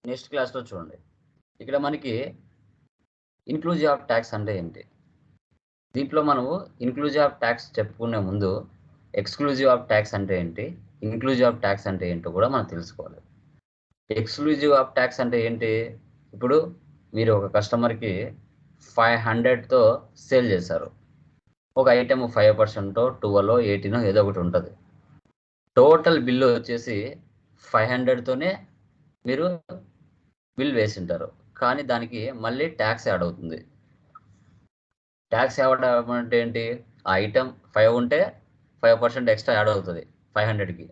Next క్లాస్లో చూడండి. ఇక్కడ మనకి ఇన్క్లూజివ్ ఆఫ్ ట్యాక్స్ అంటే ఏంటి, దీంట్లో మనము ఇన్క్లూజివ్ ఆఫ్ ట్యాక్స్ చెప్పుకునే ముందు ఎక్స్క్లూజివ్ ఆఫ్ ట్యాక్స్ అంటే ఏంటి, ఇన్క్లూజివ్ ఆఫ్ ట్యాక్స్ అంటే ఏంటో కూడా మనం తెలుసుకోవాలి. ఎక్స్క్లూజివ్ ఆఫ్ ట్యాక్స్ అంటే ఏంటి, ఇప్పుడు మీరు ఒక కస్టమర్కి 500తో సేల్ చేశారు. ఒక ఐటెం 5%, 12, 18 ఏదో ఒకటి ఉంటుంది. టోటల్ బిల్లు వచ్చేసి 500తోనే మీరు బిల్ వేసింటారు, కానీ దానికి మళ్ళీ ట్యాక్స్ యాడ్ అవుతుంది. ట్యాక్స్ యాడ్ అంటే ఏంటి, ఆ ఐటెం 5 ఉంటే 5% ఎక్స్ట్రా యాడ్ అవుతుంది 500కి.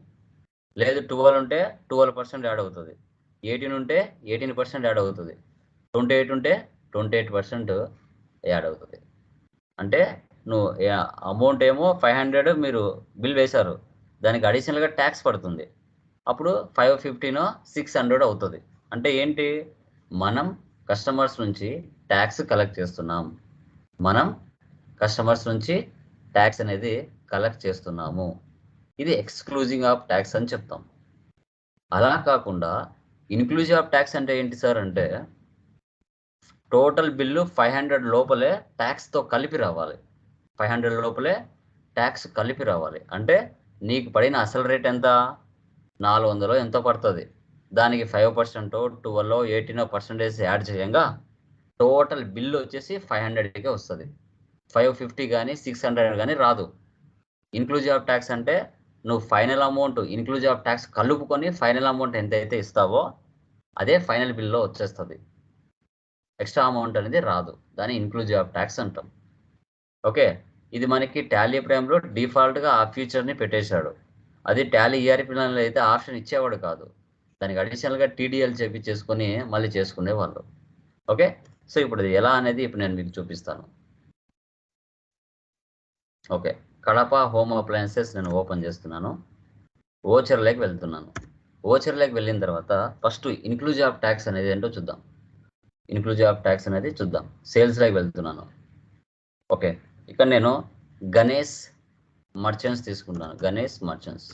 లేదు 12 ఉంటే 12% యాడ్ అవుతుంది, 18 ఉంటే 18% యాడ్ అవుతుంది, 28 ఉంటే 28% యాడ్ అవుతుంది. అంటే నువ్వు అమౌంట్ ఏమో 500 మీరు బిల్ వేశారు, దానికి అడిషనల్గా ట్యాక్స్ పడుతుంది. అప్పుడు 515 600 అవుతుంది. అంటే ఏంటి, మనం కస్టమర్స్ నుంచి ట్యాక్స్ కలెక్ట్ చేస్తున్నాం, మనం కస్టమర్స్ నుంచి ట్యాక్స్ అనేది కలెక్ట్ చేస్తున్నాము. ఇది ఎక్స్క్లూజివ్ ఆఫ్ ట్యాక్స్ అని చెప్తాం. అలా కాకుండా ఇన్క్లూజివ్ ఆఫ్ ట్యాక్స్ అంటే ఏంటి సార్ అంటే, టోటల్ బిల్లు 500 లోపలే ట్యాక్స్తో కలిపి రావాలి. 500 లోపలే ట్యాక్స్ కలిపి రావాలి. అంటే నీకు పడిన అసలు రేట్ ఎంత, 400 ఎంతో పడుతుంది, దానికి 5%, 12, 18% యాడ్ చేయంగా టోటల్ బిల్లు వచ్చేసి 500కే వస్తుంది. 550 కానీ 600 కానీ రాదు. ఇన్క్లూజివ్ ఆఫ్ ట్యాక్స్ అంటే నువ్వు final amount inclusive of tax కలుపుకొని ఫైనల్ అమౌంట్ ఎంతైతే ఇస్తావో అదే ఫైనల్ బిల్లో వచ్చేస్తుంది. ఎక్స్ట్రా అమౌంట్ అనేది రాదు, దాన్ని ఇన్క్లూజివ్ ఆఫ్ ట్యాక్స్ అంటాం. ఓకే, ఇది మనకి టాలీ ప్రైమ్లో డిఫాల్ట్గా ఆ ఫీచర్ని పెట్టేశాడు. అది టాలీ ఈఆర్పీలో అయితే ఆప్షన్ ఇచ్చేవాడు కాదు, దానికి అడిషనల్గా టీడీఎల్ చేసుకొని మళ్ళీ చేసుకునేవాళ్ళు. ఓకే, సో ఇప్పుడు ఇది ఎలా అనేది ఇప్పుడు నేను మీకు చూపిస్తాను. ఓకే, కడప హోమ్ అప్లయన్సెస్ నేను ఓపెన్ చేస్తున్నాను, ఓచర్లోకి వెళ్తున్నాను. ఓచర్లోకి వెళ్ళిన తర్వాత ఫస్ట్ ఇన్క్లూజివ్ ఆఫ్ ట్యాక్స్ అనేది ఏంటో చూద్దాం. ఇన్క్లూజివ్ ఆఫ్ ట్యాక్స్ అనేది చూద్దాం. సేల్స్లోకి వెళ్తున్నాను. ఓకే, ఇక్కడ నేను గణేష్ మర్చెంట్స్ తీసుకుంటాను. గణేష్ మర్చెంట్స్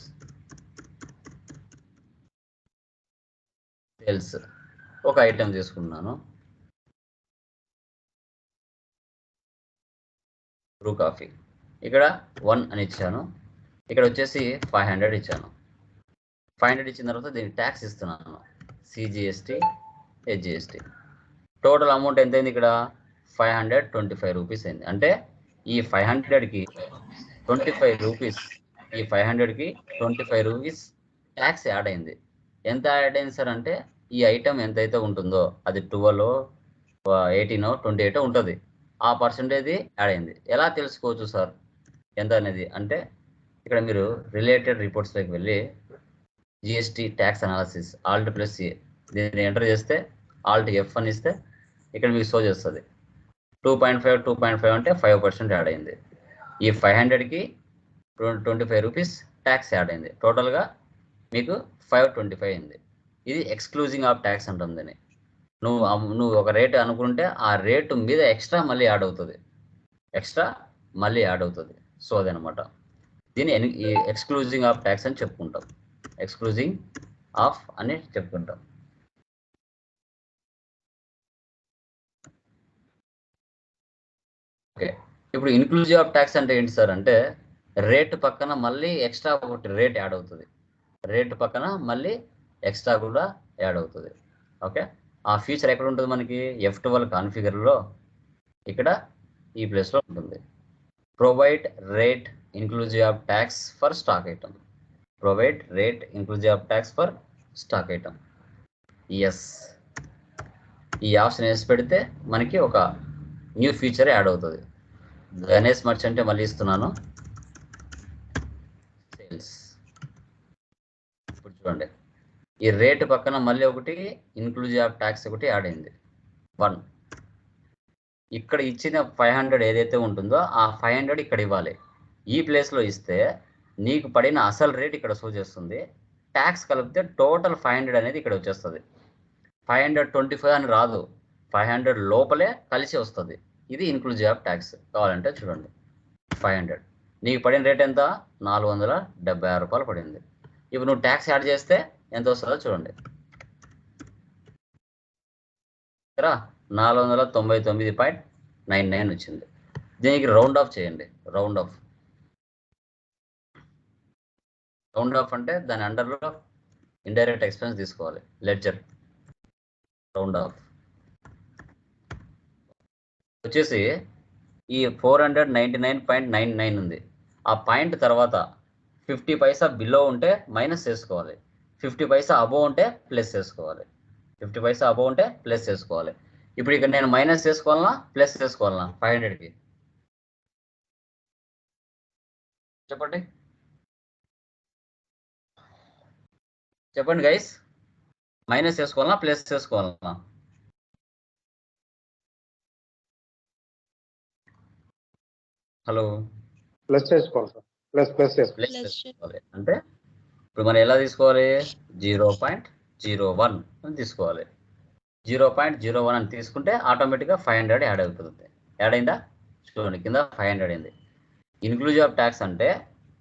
సేల్స్ ఒక ఐటెం తీసుకున్నాను, బ్రూ కాఫీ. ఇక్కడ 1 అని ఇచ్చాను, ఇక్కడ వచ్చేసి 500 ఇచ్చాను. 500 ఇచ్చిన తర్వాత దీనికి ట్యాక్స్ ఇస్తున్నాను, సిజిఎస్టీ, హెచ్జిఎస్టీ. టోటల్ అమౌంట్ ఎంత అయింది, ఇక్కడ 525 రూపీస్ అయింది. అంటే ఈ 500కి 25 రూపీస్, ఈ 500కి 25 రూపీస్ ట్యాక్స్ యాడ్ అయింది. ఎంత యాడ్ అయింది సార్ అంటే, ఈ ఐటెం ఎంతైతే ఉంటుందో అది 12, 18, 28 ఉంటుంది, ఆ పర్సెంటేజ్ యాడ్ అయింది. ఎలా తెలుసుకోవచ్చు సార్ ఎంత అనేది అంటే, ఇక్కడ మీరు రిలేటెడ్ రిపోర్ట్స్లోకి వెళ్ళి జిఎస్టీ ట్యాక్స్ అనాలిసిస్ Alt+A దీన్ని ఎంటర్ చేస్తే, Alt+F అని ఇస్తే ఇక్కడ మీకు షో చేస్తుంది. 2.5 అంటే 5% యాడ్ అయింది. ఈ 500కి 25 రూపీస్ ట్యాక్స్ యాడ్ అయింది. టోటల్గా మీకు 525 అయింది. ఇది ఎక్స్క్లూజివ్ ఆఫ్ ట్యాక్స్ అంటుంది. నువ్వు ఒక రేట్ అనుకుంటే ఆ రేటు మీద ఎక్స్ట్రా మళ్ళీ యాడ్ అవుతుంది, సో అదనమాట. దీన్ని ఎక్స్క్లూజివ్ ఆఫ్ ట్యాక్స్ అని చెప్పుకుంటాం, ఎక్స్క్లూజివ్ ఆఫ్ అని చెప్పుకుంటాం. ఓకే, ఇప్పుడు ఇన్క్లూజివ్ ఆఫ్ ట్యాక్స్ అంటే ఏంటి సార్ అంటే, రేటు పక్కన మళ్ళీ ఎక్స్ట్రా ఒకటి రేట్ యాడ్ అవుతుంది, రేటు పక్కన మళ్ళీ ఎక్స్ట్రా కూడా యాడ్ అవుతుంది. ఓకే, ఆ ఫీచర్ ఎక్కడ ఉంటుంది మనకి, F12 కాన్ఫిగర్లో ఇక్కడ ఈ ప్లేస్లో ఉంటుంది. Provide rate inclusive of tax for stock item, provide rate inclusive of tax for stock item. Yes, ఈ ఆప్షన్ వేసి పెడితే మనకి ఒక న్యూ ఫీచర్ యాడ్ అవుతుంది. గణేష్ మర్చెంట్ మళ్ళీ ఇస్తున్నాను, సేల్స్. ఇప్పుడు చూడండి, ఈ రేటు పక్కన మళ్ళీ ఒకటి ఇన్క్లూజివ్ ఆఫ్ ట్యాక్స్ ఒకటి యాడ్ అయింది, 1. ఇక్కడ ఇచ్చిన 500 ఏదైతే ఉంటుందో ఆ 500 ఇక్కడ ఇవ్వాలి. ఈ ప్లేస్లో ఇస్తే నీకు పడిన అసలు రేట్ ఇక్కడ షో చేస్తుంది, ట్యాక్స్ కలిపితే టోటల్ 500 అనేది ఇక్కడ వచ్చేస్తుంది. 525 అని రాదు, 500 లోపలే కలిసి వస్తుంది. ఇది ఇన్క్లూజివ్ ఆఫ్ ట్యాక్స్. కావాలంటే చూడండి, 500 నీకు పడిన రేట్ ఎంత, 476 రూపాయలు పడింది. ఇప్పుడు నువ్వు ట్యాక్స్ యాడ్ చేస్తే ఎంత వస్తుందో చూడండి, 499.99 వచ్చింది. దీనికి రౌండ్ ఆఫ్ చేయండి. రౌండ్ ఆఫ్ అంటే దాని అండర్లో ఇండైరెక్ట్ ఎక్స్పెన్స్ తీసుకోవాలి. లెడ్జర్ రౌండ్ ఆఫ్ వచ్చేసి ఈ 499.99 ఉంది. ఆ పాయింట్ తర్వాత 50 పైసా బిలో ఉంటే మైనస్ చేసుకోవాలి, 50 పైసా అబోవ్ ఉంటే ప్లస్ చేసుకోవాలి. 50 పైసా అబోవ్ ఉంటే ప్లస్ చేసుకోవాలి. ఇప్పుడు ఇక్కడ నేను మైనస్ చేసుకోవాలన్నా ప్లస్ చేసుకోవాలన్నా 500కి చెప్పండి గైస్, మైనస్ చేసుకోవాలన్నా ప్లస్ చేసుకోవాలన్నా? హలో, ప్లస్ చేసుకోవాలి సార్. ప్లస్ చేసుకోవాలి. అంటే ఇప్పుడు మనం ఎలా తీసుకోవాలి? 0.01 అని తీసుకోవాలి. 0.01 అని తీసుకుంటే ఆటోమేటిక్గా 500 యాడ్ అవుతుంది. యాడ్ అయిందా? చూడండి కింద 500 అయింది. ఇన్క్లూజివ్ ఆఫ్ ట్యాక్స్ అంటే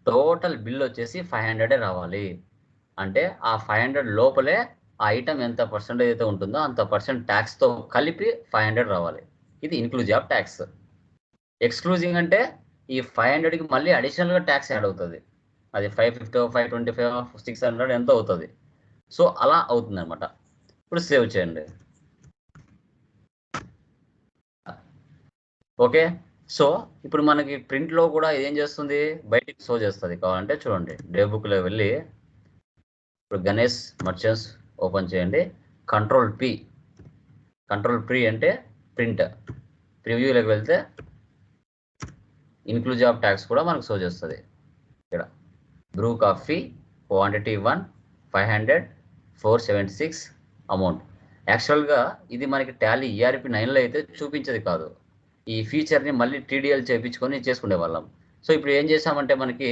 టోటల్ బిల్ వచ్చేసి 500 రావాలి. అంటే ఆ 500 లోపలే ఆ ఐటమ్ ఎంత పర్సెంటేజ్ అయితే ఉంటుందో అంత పర్సెంట్ ట్యాక్స్తో కలిపి 500 రావాలి. ఇది ఇన్క్లూజివ్ ఆఫ్ ట్యాక్స్. ఎక్స్క్లూజివ్ అంటే ఈ 500కి మళ్ళీ అడిషనల్గా ట్యాక్స్ యాడ్ అవుతుంది. అది 550, 525, 600 ఎంత అవుతుంది. సో అలా అవుతుంది అనమాట. ఇప్పుడు సేవ్ చేయండి. ఓకే, సో ఇప్పుడు మనకి ప్రింట్లో కూడా ఏం చేస్తుంది? బయటికి షో చేస్తుంది. కావాలంటే చూడండి, డే బుక్లో వెళ్ళి ఇప్పుడు గణేష్ మర్చెంట్స్ ఓపెన్ చేయండి. కంట్రోల్ P అంటే ప్రింట్. ప్రివ్యూలోకి వెళ్తే ఇన్క్లూజివ్ ఆఫ్ ట్యాక్స్ కూడా మనకు షో చేస్తుంది. ఇక్కడ బ్రూ కాఫీ క్వాంటిటీ 1 500 476 అమౌంట్. యాక్చువల్గా ఇది మనకి టాలీ ERP 9లో అయితే చూపించేది కాదు. ఈ ఫీచర్ని మళ్ళీ TDL చేయించుకొని చేసుకునే వాళ్ళం. సో ఇప్పుడు ఏం చేసామంటే మనకి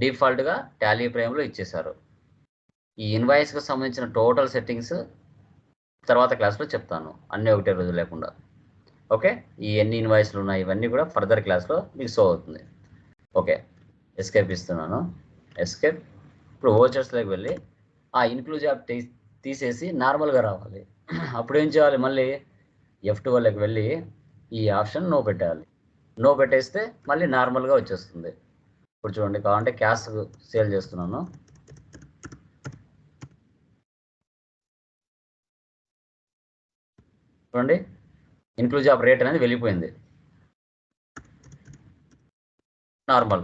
డిఫాల్ట్గా టాలీ ప్రైమ్లో ఇచ్చేశారు. ఈ ఇన్వాయిస్కి సంబంధించిన టోటల్ సెట్టింగ్స్ తర్వాత క్లాస్లో చెప్తాను, అన్నీ ఒకటే రోజు లేకుండా. ఓకే, ఈ ఎన్ని ఇన్వాయిస్లు ఉన్నాయి ఇవన్నీ కూడా ఫర్దర్ క్లాస్లో మీకు షో అవుతుంది. ఓకే, ఎస్కేప్ ఇస్తున్నాను. ఎస్కేప్. ఇప్పుడు ఓచర్స్లోకి వెళ్ళి ఆ ఇన్క్లూజివ్ తీసేసి నార్మల్గా రావాలి. అప్పుడు ఏం చేయాలి? మళ్ళీ F12లోకి వెళ్ళి ఈ ఆప్షన్ నో పెట్టాలి. నో పెట్టేస్తే మళ్ళీ నార్మల్గా వచ్చేస్తుంది. ఇప్పుడు చూడండి, కావాలంటే క్యాష్ సేల్ చేస్తున్నాను. చూడండి, ఇన్క్లూజివ్ ఆఫ్ రేట్ అనేది వెళ్ళిపోయింది. నార్మల్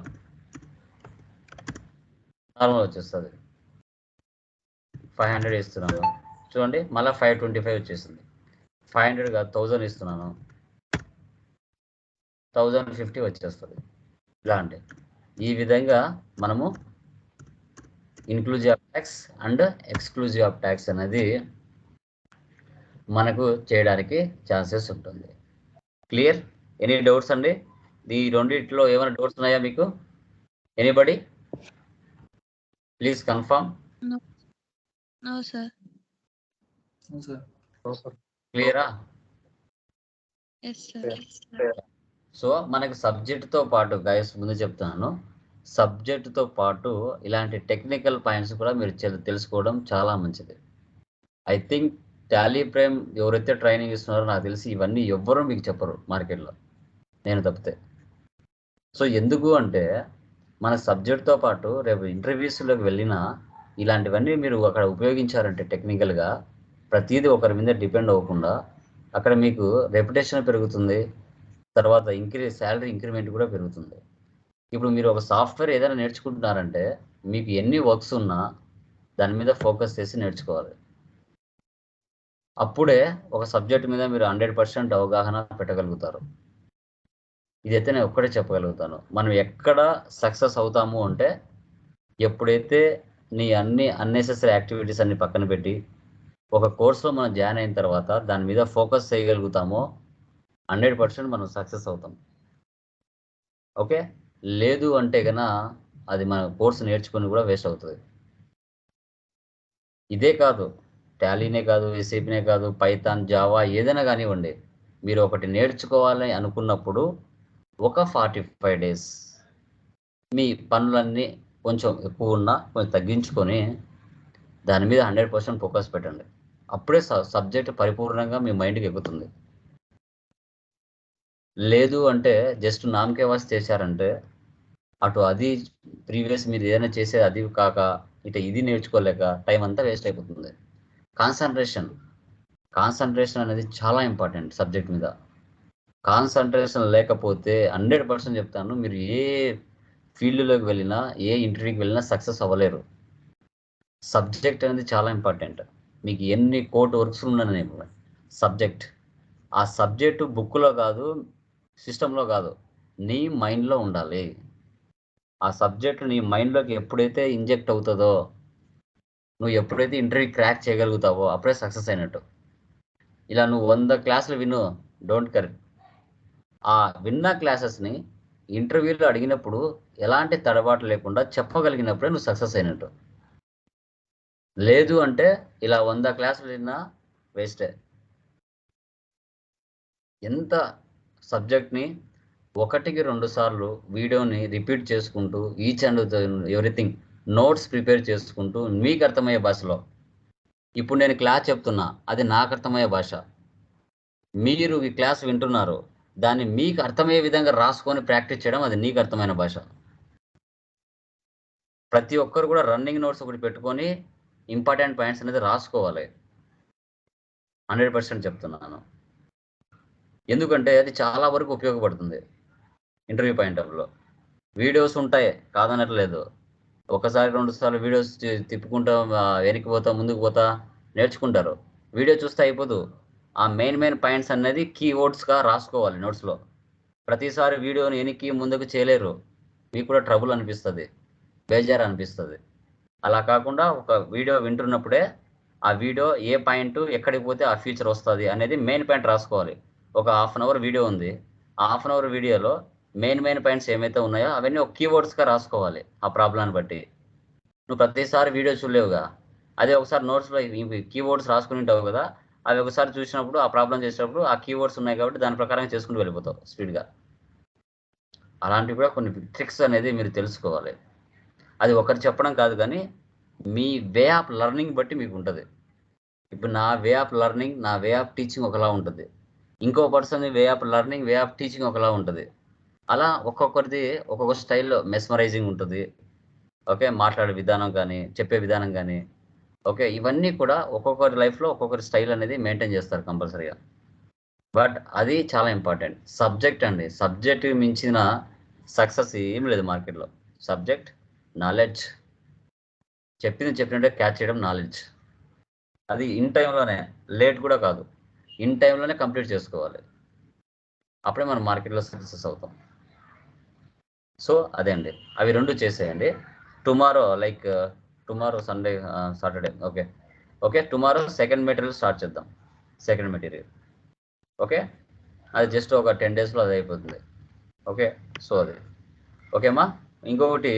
వచ్చేస్తుంది. 500 ఇస్తున్నాను. చూడండి మళ్ళీ 525 వచ్చేసింది. 500 కాదు 1000 ఇస్తున్నాను, 1050 వచ్చేస్తుంది. ఇలా అంటే ఈ విధంగా మనము inclusive of tax and exclusive of tax అనేది మనకు చేయడానికి ఛాన్సెస్ ఉంటుంది. క్లియర్? ఎనీ డౌట్స్ అండి? ఈ రెండిట్లో ఏమైనా డౌట్స్ ఉన్నాయా మీకు? Anybody please confirm. No sir. క్లియరా? Yes sir. సో మనకి సబ్జెక్ట్తో పాటు గైస్ ముందు చెప్తున్నాను, సబ్జెక్టుతో పాటు ఇలాంటి టెక్నికల్ పాయింట్స్ కూడా మీరు తెలుసుకోవడం చాలా మంచిది. ఐ థింక్ టాలీ ప్రైమ్ ఎవరైతే ట్రైనింగ్ ఇస్తున్నారో నాకు తెలిసి ఇవన్నీ ఎవ్వరూ మీకు చెప్పరు మార్కెట్లో, నేను తప్పితే. సో ఎందుకు అంటే మన సబ్జెక్ట్తో పాటు రేపు ఇంటర్వ్యూస్లోకి వెళ్ళినా ఇలాంటివన్నీ మీరు అక్కడ ఉపయోగించారంటే టెక్నికల్గా ప్రతిదీ ఒకరి మీద డిపెండ్ అవ్వకుండా అక్కడ మీకు రెప్యుటేషన్ పెరుగుతుంది. తర్వాత శాలరీ ఇంక్రిమెంట్ కూడా పెరుగుతుంది. ఇప్పుడు మీరు ఒక సాఫ్ట్వేర్ ఏదైనా నేర్చుకుంటున్నారంటే మీకు ఎన్ని వర్క్స్ ఉన్నా దాని మీద ఫోకస్ చేసి నేర్చుకోవాలి. అప్పుడే ఒక సబ్జెక్ట్ మీద మీరు 100% అవగాహన పెట్టగలుగుతారు. ఇదైతే నేను ఒక్కడే చెప్పగలుగుతాను. మనం ఎక్కడ సక్సెస్ అవుతాము అంటే ఎప్పుడైతే నీ అన్ని అన్నెసెసరీ యాక్టివిటీస్ అన్ని పక్కన పెట్టి ఒక కోర్సులో మనం జాయిన్ అయిన తర్వాత దాని మీద ఫోకస్ చేయగలుగుతామో 100% మనం సక్సెస్ అవుతాం. ఓకే, లేదు అంటే కన్నా అది మన కోర్సు నేర్చుకుని కూడా వేస్ట్ అవుతుంది. ఇదే కాదు, టాలీనే కాదు, SAPనే కాదు, పైథాన్, జావా ఏదైనా కానివ్వండి, మీరు ఒకటి నేర్చుకోవాలని అనుకున్నప్పుడు ఒక 45 days మీ పనులన్నీ కొంచెం ఎక్కువ ఉన్నా కొంచెం తగ్గించుకొని దాని మీద 100% ఫోకస్ పెట్టండి. అప్పుడే సబ్జెక్ట్ పరిపూర్ణంగా మీ మైండ్కి ఎక్కుతుంది. లేదు అంటే జస్ట్ నామకే వాసి చేశారంటే అటు అది ప్రీవియస్ మీరు ఏదైనా చేసేది అది కాక ఇటు ఇది నేర్చుకోలేక టైం అంతా వేస్ట్ అయిపోతుంది. కాన్సన్ట్రేషన్ అనేది చాలా ఇంపార్టెంట్ సబ్జెక్ట్ మీద. కాన్సన్ట్రేషన్ లేకపోతే 100% చెప్తాను, మీరు ఏ ఫీల్డ్లోకి వెళ్ళినా ఏ ఇంటర్వ్యూకి వెళ్ళినా సక్సెస్ అవ్వలేరు. సబ్జెక్ట్ అనేది చాలా ఇంపార్టెంట్. మీకు ఎన్ని కోర్టు వర్క్స్ ఉన్నాను సబ్జెక్ట్, ఆ సబ్జెక్టు బుక్లో కాదు, సిస్టంలో కాదు, నీ మైండ్లో ఉండాలి. ఆ సబ్జెక్ట్ నీ మైండ్లోకి ఎప్పుడైతే ఇంజెక్ట్ అవుతుందో, నువ్వు ఎప్పుడైతే ఇంటర్వ్యూ క్రాక్ చేయగలుగుతావో అప్పుడే సక్సెస్ అయినట్టు. ఇలా నువ్వు 100 క్లాసులు విను, డోంట్ కర్. ఆ విన్న క్లాసెస్ని ఇంటర్వ్యూలో అడిగినప్పుడు ఎలాంటి తడబాటు లేకుండా చెప్పగలిగినప్పుడే నువ్వు సక్సెస్ అయినట్టు. లేదు అంటే ఇలా 100 క్లాసులు విన్నా వేస్టే. ఎంత సబ్జెక్ట్ని 1కి 2 సార్లు వీడియోని రిపీట్ చేసుకుంటూ each and everything notes prepare చేసుకుంటూ మీకు అర్థమయ్యే భాషలో. ఇప్పుడు నేను క్లాస్ చెప్తున్నా, అది నాకు అర్థమయ్యే భాష. మీరు ఈ క్లాస్ వింటున్నారు, దాన్ని మీకు అర్థమయ్యే విధంగా రాసుకొని ప్రాక్టీస్ చేయడం, అది నీకు అర్థమైన భాష. ప్రతి ఒక్కరు కూడా రన్నింగ్ నోట్స్ ఒకటి పెట్టుకొని ఇంపార్టెంట్ పాయింట్స్ అనేది రాసుకోవాలి. 100% చెప్తున్నాను. ఎందుకంటే అది చాలా వరకు ఉపయోగపడుతుంది ఇంటర్వ్యూ పాయింట్ ఆఫ్ లో. వీడియోస్ ఉంటాయి కాదనట్లేదు, ఒకసారి 2 సార్లు వీడియోస్ తిప్పుకుంటా వెనక్కి పోతా ముందుకు పోతా నేర్చుకుంటారు. వీడియో చూస్తే అయిపోదు, ఆ మెయిన్ పాయింట్స్ అనేది కీవర్డ్స్గా రాసుకోవాలి నోట్స్లో. ప్రతిసారి వీడియోని వెనక్కి ముందుకు చేయలేరు, మీకు కూడా ట్రబుల్ అనిపిస్తుంది, బేజారు అనిపిస్తుంది. అలా కాకుండా ఒక వీడియో వింటున్నప్పుడే ఆ వీడియో ఏ పాయింట్ ఎక్కడికి పోతే ఆ ఫీచర్ వస్తుంది అనేది మెయిన్ పాయింట్ రాసుకోవాలి. ఒక 1/2 అవర్ వీడియో ఉంది, ఆ 1/2 అవర్ వీడియోలో మెయిన్ పాయింట్స్ ఏమైతే ఉన్నాయో అవన్నీ ఒక కీవర్డ్స్గా రాసుకోవాలి. ఆ ప్రాబ్లాన్ని బట్టి నువ్వు ప్రతిసారి వీడియో చూడలేవుగా, అదే ఒకసారి నోట్స్లో కీవర్డ్స్ రాసుకుని ఉంటావు కదా, అవి ఒకసారి చూసినప్పుడు ఆ ప్రాబ్లం చేసినప్పుడు ఆ కీవర్డ్స్ ఉన్నాయి కాబట్టి దాని ప్రకారం చేసుకుంటూ వెళ్ళిపోతావు స్పీడ్గా. అలాంటివి కూడా కొన్ని ట్రిక్స్ అనేది మీరు తెలుసుకోవాలి. అది ఒకరు చెప్పడం కాదు కానీ మీ వే ఆఫ్ లెర్నింగ్ బట్టి మీకు ఉంటుంది. ఇప్పుడు నా వే ఆఫ్ లెర్నింగ్, నా వే ఆఫ్ టీచింగ్ ఒకలా ఉంటుంది, ఇంకో person way of learning, way of teaching ఒకలా ఉంటుంది. అలా ఒక్కొక్కరిది ఒక్కొక్క స్టైల్లో మెస్మరైజింగ్ ఉంటుంది. ఓకే, మాట్లాడే విధానం కానీ చెప్పే విధానం కానీ, ఓకే, ఇవన్నీ కూడా ఒక్కొక్కరి లైఫ్లో ఒక్కొక్కరి స్టైల్ అనేది మెయింటైన్ చేస్తారు కంపల్సరీగా. బట్ అది చాలా ఇంపార్టెంట్. సబ్జెక్ట్ అండి, సబ్జెక్ట్ మించిన సక్సెస్ ఏం లేదు మార్కెట్లో. సబ్జెక్ట్, నాలెడ్జ్, చెప్పినట్టే క్యాచ్ చేయడం నాలెడ్జ్. అది ఇన్ టైంలోనే, లేట్ కూడా కాదు, ఇన్ టైంలోనే కంప్లీట్ చేసుకోవాలి. అప్పుడే మనం మార్కెట్లో సక్సెస్ అవుతాం. సో అదే అండి, అవి 2 చేసేయండి. Tomorrow Sunday, Saturday. Okay, tomorrow second material start చేద్దాం. సెకండ్ మెటీరియల్ ఓకే, అది జస్ట్ ఒక 10 daysలో అది అయిపోతుంది. ఓకే, సో అది ఓకేమ్మా. ఇంకొకటి